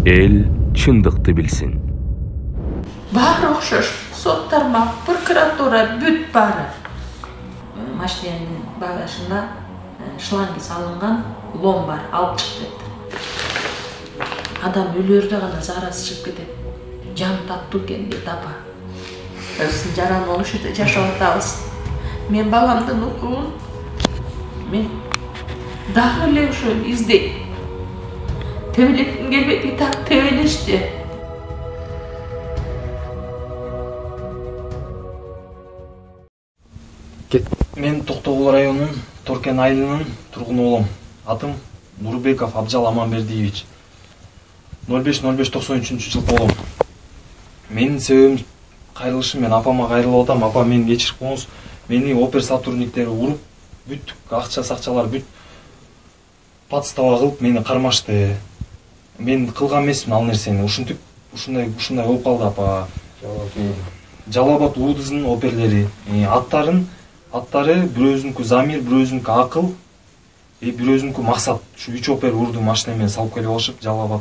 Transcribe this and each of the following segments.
эл чындыкты билсин. Баары окшош, сот тармак, прокуратура бүт баары. Машиненин багажына шланги салынган лом бар, алып чык депти. Адам өлөрдө гана зарасы чыгып кетет. Жан таттуу экен дейт апа. Өзүн жаран ошо жерде жашап атабыз. Мен баламдын укугун мен дагы эле ошо издейт. Тебелектин келбети так тебелешти. Мен Токтогул районунун Торкен айылынын тургуну болом. Атым Нурбеков Абжал Аманбердиевич. 05.05.93 болом. Менин себебим кайрылышым, мен апама кайрылып атам. Апа, мени кечирип коюңуз. Мени опер сотрудниктери уруп, бүт акчалар бүт подстава кылып мени кармашты. Мен кылган эмесмин ал нерсени. Ушинтип ушундай болуп калды апа. Жалал Абад УДСынын оперлери. Аттары бирөөзүнүкү Замир, бирөөзүнүкү Акыл, бирөөзүнүкү Максат. Ушу 3 опер урду машина менен салып келип алышып Жалал Абад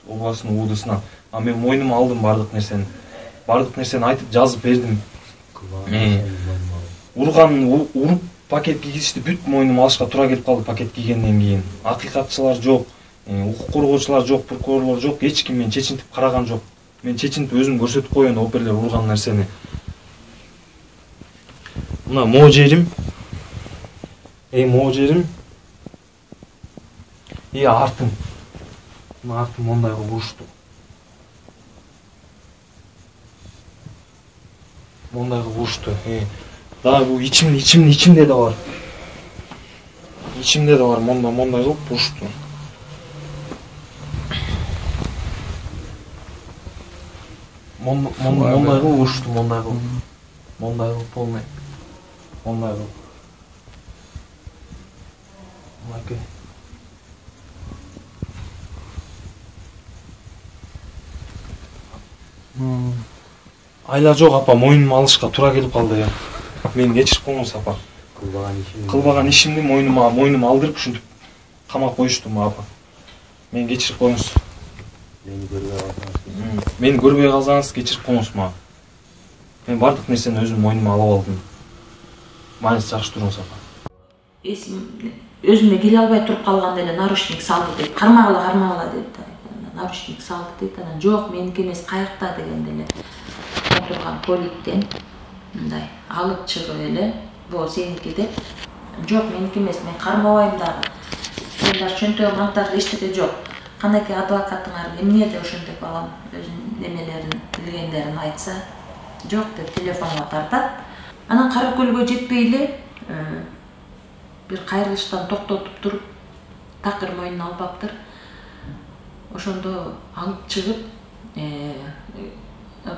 областынын УДСына. А мен мойнума алдым бардык нерсени. Бардык нерсени айтып жазып бердим. Уруп пакет кийгизишти, бүт мойнума алышка туура келип калды пакет кийгенден кийин. Акыйкатчылар жок, укук коргоочулар жок, прокурорлор жок, эч ким мени чечинтип караган жок. Мен чечинтип өзүм көрсөтүп коюн оперлер урган нерсени. Мына могу жерим. Могу жерим. Артым. Мына артым мондай кылып урушту. Мондай кылып урушту. Да бул ичимде да бар. Ичимде да бар, мондай кылып урушту. Мондай кылып урушту, мондай кылып полный. Мондай кылып. Мынакей. Айла жок апа, мойнума алышка туура келип калды. Мени кечирип коюңуз апа. Кылбаган ишимди мойнума алдырып ушинтип камап коюштум апа. Мени кечирип коюңуз. Мени көрбөй калсаңыз кечирип коюңуз мага. Мен бардык нерсени өзүм мойнума алып алдым. Маңыз жакшы туруңуз апа. Өзүмө келе албай туруп калганда эле наручник салды дейт. Кармагыла дейт. Наручник салды дейт. Анан жок, меники эмес, каякта дегенде эле отурган политтен мындай алып чыгып эле, бул сеники деп. Жок, меники эмес, мен кармабайм дагы. Мен дагы чөнтөгүм антарды эчтеке жок. Канаки адвокатыңар эмне деп ошентип балам өзүнүн немелерин, билгендерин айтса, жок деп телефонго тартат. Анан Каракөлгө жетпей эле бир кайрылыштан токтотуп туруп, такыр мойнуна албаптыр. Ошондо алып чыгып,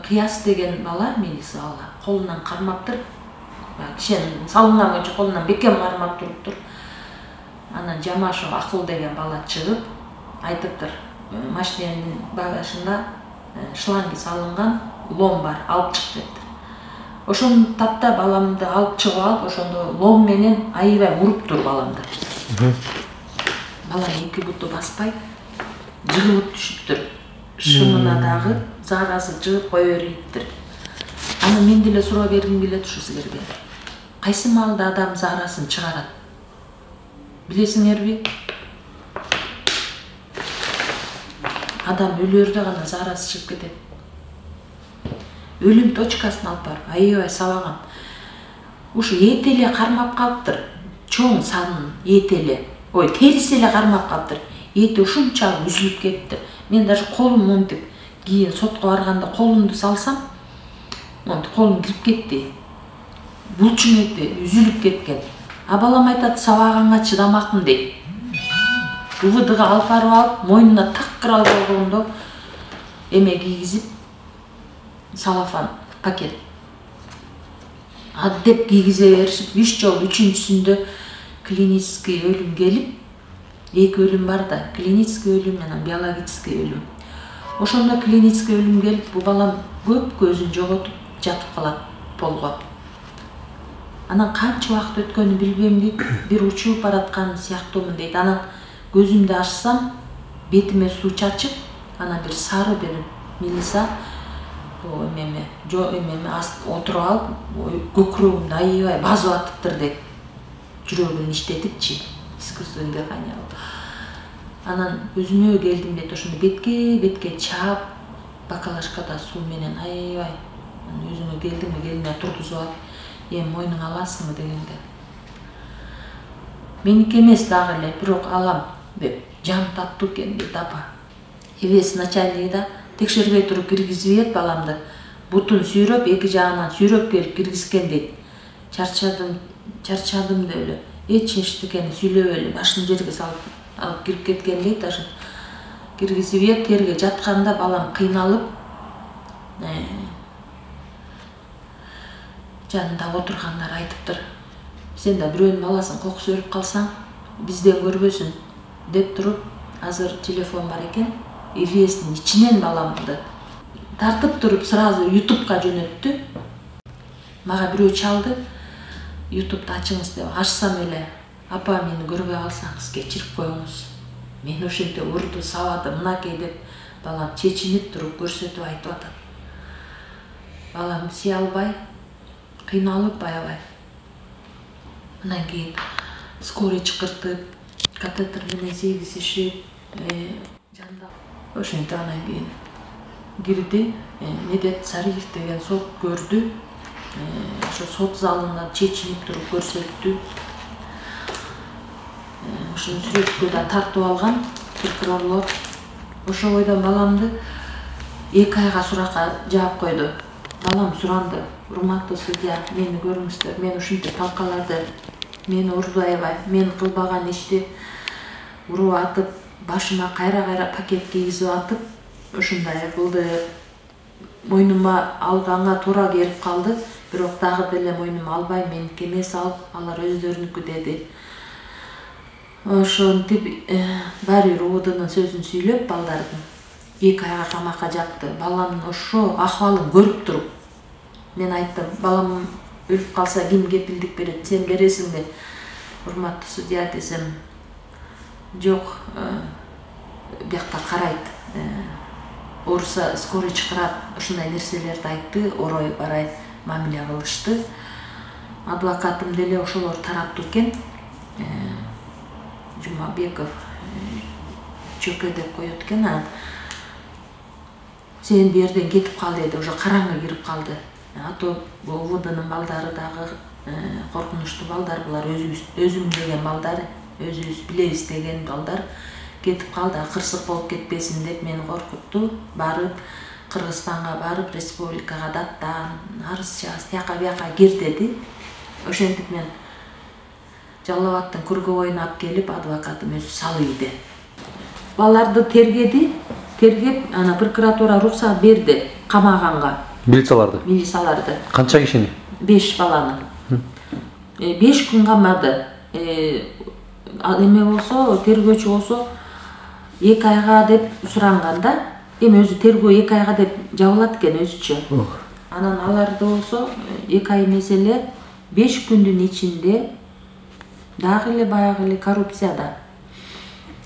Кыяс деген бала, милиция бала, колунан кармаптыр. Кишенин салынган боюнча колунан бекем кармап туруптур. Анан Жамашев Акыл деген бала чыгып, айтыптыр, машиненин багажына шланги салынган лом бар, алып чык дептир. Ошону тапта баламды алып чыгып алып, ошондо лом менен аябай уруптур баламды. Балам эки буту баспай, жыгылып түшүптүр. Шымына дагы зарасы жыгып кое бериптир. Аны мен деле суроо бергим келет ушу силерге. Кайсы маалда адам зарасын чыгарат? Билесиңерби? Адам өлөрдө гана зарасы чыгып кетет. Өлүм точкасына алып барып, аябай сабаган. Ушу эти эле кармап калыптыр. Чоң санын эти эле. Териси эле кармап калыптыр. Эти ушунчалык үзүлүп кетти. Мен даже колум монтип, кийин сотко барганда колумду салсам, монтип колум кирип кетти. Булчуң эти үзүлүп кеткен. А балам айтат, сабаганга чыдамакмын дейт. УВДга алып барып алып, мойнуна такыр алып алгондо эме кийгизип, салафан пакет. Деп кийгизе беришип, 3 жол, 3-үчүсүндө клинический өлүм келип, 2 өлүм бар да, клинический өлүм менен биологический өлүм. Ошондо клинический өлүм келип, бу балам көп көзүн жоготуп жатып калат полго. Анан канча убакыт өткөнү билбейм дейт, бир учуп бараткан сыяктуумун дейт. Анан көзүмдү ачсам, бетиме суу чачып, Ana bir sarı bir Melisa bu ememe oturup alып көкірегімді аябай басып атыптыр деп жүрөгүн иштетипчи искусственный дыхание. Анан өзүмө келдим дейт, ошондо бетке чаап бакалашкада суу менен аябай өзүмө келдиме тургузуп алып, эми мойнуңа аласыңбы дегенде. Меники эмес дагы эле, бирок алам деп жан таттуу экен дейт апа. Эвес начальниги да текшербей туруп киргизип баламды. Бутун сүйрөп, эки жагынан сүйрөп келип киргизген дейт. Чарчадым деп эле. Эчтекени сүйлөбөй эле башын жерге алып кирип кеткен дейт. Ошо киргизип терге жатканда балам кыйналып, жанында отургандар айтыптыр. Сен да бирөөнүн баласын кокус өрүп калсаң, бизден көрбөсүн деп туруп, азыр телефон бар экен, эвестин ичинен баламды тартып туруп сразу YouTube'га жөнөттү. Мага бирөө чалды. YouTube'да ачыңыз деп ачсам эле, апа мени көрбөй калсаңыз кечирип коюңуз. Мен ошентип урду сабады мынакей деп балам чечинип туруп көрсөтүп айтып атат. Балам сый албай, кыйналып аябай. Анан кийин скорый чакыртып, катетер менен сегизишип, жанда ошентип анан кийин кирди. Медет Сариев деген сот көрдү. Ошо сот залына чечинип туруп көрсөттү. Ошону сүрөткө да тартып алган прокурорлор. Ошо бойдон баламды 2 айга суракка жаап койду. Балам суранды. Урматтуу судья, мени көрүңүздөр, мен ушинтип талкалады, мени урду аябай, мен кылбаган ишти уруп атып, башыма кайра пакет кийгизип атып, ушундай кылды. Мойнума алганга туура келип калды, бирок дагы деле мойнума албай, меники эмес алып, алар өздөрүнүкү деди. Ошентип баары бир УВДнын сөзүн сүйлөп балдардын 2 айга камакка жапты. Баламдын ошо акыбалын көрүп туруп, мен айттым, балам өлүп калса ким кепилдик берет, сен бересиңби? Урматтуу судья десем, жок, биякта карайт. Орса скорый чакырат, ушундай нерселерди айтты, орой барай мамиле кылышты. Адвокатым деле ошолор тараптуу экен. Жумабеков чөкө деп коет экен. Сен бу жерден кетип кал деди, уже караңгы кирип калды. Ато УВДнын балдары дагы коркунучтуу балдар, булар өзүм деген балдар, өзүбүз билебиз деген балдар. Кетип калды, кырсык болуп кетпесин деп мени коркутту. Барып Кыргызстанга барып, республикага даттан, арыз жаз, тияка бияка кир деди. Ошентип мен Жалал Абадтын көргө боюна алып келип, адвокатым өзү салыйды. Баларды тергеп, ана прокуратура рухсат берди камаганга. Милисаларды. Канча кишини? 5 баланы. 5 күн камады. Эме болсо, тергөөчү болсо 2 айга деп суранганда, эми өзү тергөө 2 айга деп жабылат экен өзүчө. Анан аларды болсо 2 ай эмес эле 5 күндүн ичинде дагы эле баягы эле коррупцияда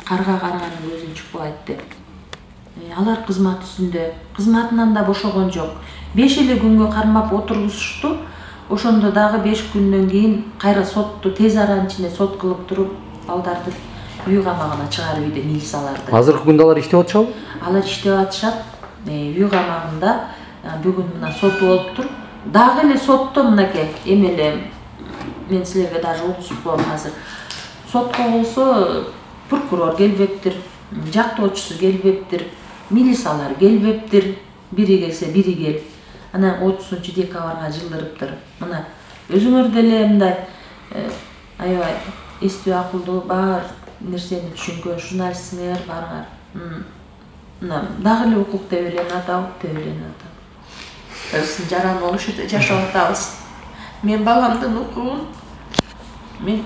карга карганын көзүн чукпайт деп. Алар кызмат үстүндө, кызматынан да бошогон жок. 5 эле күнгө кармап отургузушту. Ошондо дагы 5 күндөн кийин кайра сотту тез аранын ичинде сот кылып туруп, балдарды үй камагына чыгарып үйдө милисаларды. Азыркы күндө алар иштеп атышабы? Алар иштеп атышат. Үй камагында бүгүн мына сот болуптур. Дагы эле сотто мынакей эмеле мен силерге даже угузуп коем азыр. Сотко болсо прокурор келбептир, жактоочусу келбептир, милисалар келбептир. Бири келсе бири келип, анан 30 декабрга жылдырыптыр. Мына өзүңөр деле мындай аябай эстүү акылдуу бар нерсени түшүнгөн журналистсиңер барыңар. Мына дагы эле укук деп эле атап. Өзүн жаран ошол жерде жашап атабыз. Мен баламдын укугун мен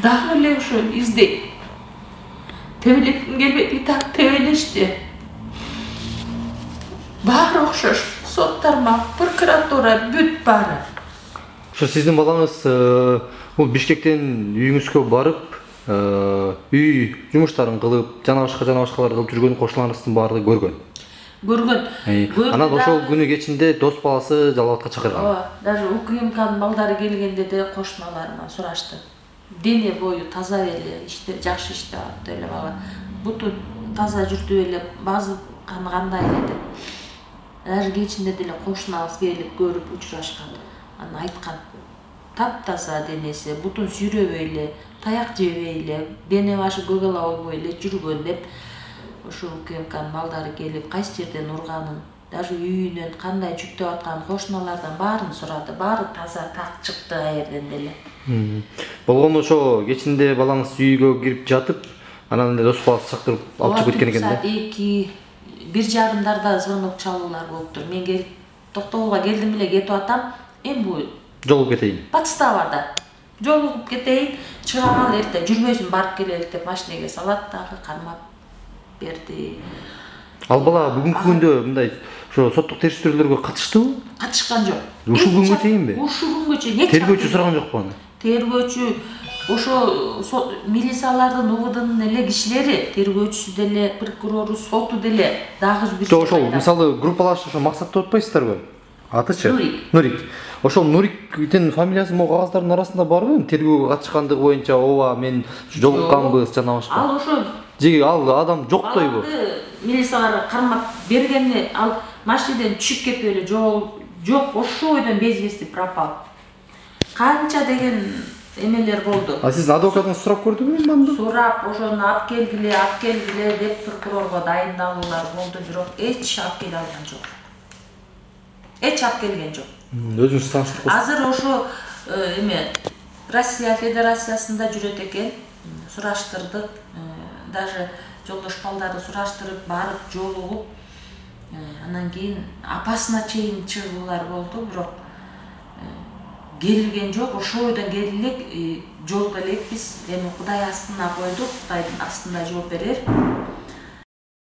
дагы эле ошо издейм. Тебелетким келбейт, так тебелешти. Баары окшош, сот тармак, прокуратура, бүт баары. Ошо сиздин балаңыз бул Бишкектен үйүңүзгө барып, үй жумуштарын кылып, жана башкаларды кылып жүргөн кошуналарыңыздын баардыгы көргөн. Анан ошол күнү кечинде дос баласы жалалатка чакырган. Ооба, даже УКМКнын балдары келгенде де кошуналарыман сурашты. Дене бою таза эле, жакшы иштеп атты эле бала. Буту таза жүрдү эле, базы кандай эле деп. Даже кечинде деле кошунабыз келип көрүп учурашкан. Анан айткан, таптаза денеси, бутун сүйрөбөй эле, таяк жебей эле, дене башы көгала болбой эле жүргөн деп. Ошол УКМКнын балдары келип, кайсы жерден урганын, даже үйүнөн кандай жүктөп атканын кошуналардан баарын сурады. Баары таза так чыкты аерден деле. Болгону ошо кечинде балаңыз үйгө кирип жатып, анан эле дос баласы чактырып алып чыгып кеткен экен да. Саат 2:30 звонок чалуулар болуптур. Мен Токтогулга келдим эле кетип атам. Бул жолугуп кетейин. Подставада. Жолугуп кетейин, чыга кал эрте, жүрбөйсүн барып келелик деп машинеге салат дагы кармап берди. Ал бала бүгүнкү күндө мындай ошо соттук териштирүүлөргө катыштыбы? Катышкан жок. Ушул күнгө чейинби? Ушул күнгө чейин. Тергөөчү сураган жокпу аны? Тергөөчү ошо милициялардын УВДнын эле кишилери, тергөөчүсү деле, прокурору, соту деле дагы бир. Жок, ошол мисалы группалашып ошо максаттап атпайсыздарбы? Атычы? Нурик. Ошол Нуриктин фамилиясы могу кагаздардын арасында барбы? Тергөөгө катышкандыгы боюнча ооба мен жолукканбыз жана башка. Ал ошо ал адам жоктойбу? Милицияларга кармап бергенде ал машинеден түшүп кетип эле жок, ошол бойдон безвести пропал. Канча деген эмелер болду. А сиздин адвокатыңыз сурап көрдүбү мындан? Сурап, ошону алып келгиле деп прокурорго дайындалуулар болду, бирок эч алып келе алган жок. Эч алып келген жок. Өзүңүз тааныштырып койсоңуз. Азыр ошо Россия Федерациясында жүрөт экен. Сураштырдык. Даже жолдош балдарды сураштырып, барып жолугуп, анан кийин апасына чейин чыгуулар болду, бирок келилген жок. Ошол бойдон келилик, жолго элекпиз. Эми Кудай астына койдук, Кудайдын астында жооп берер.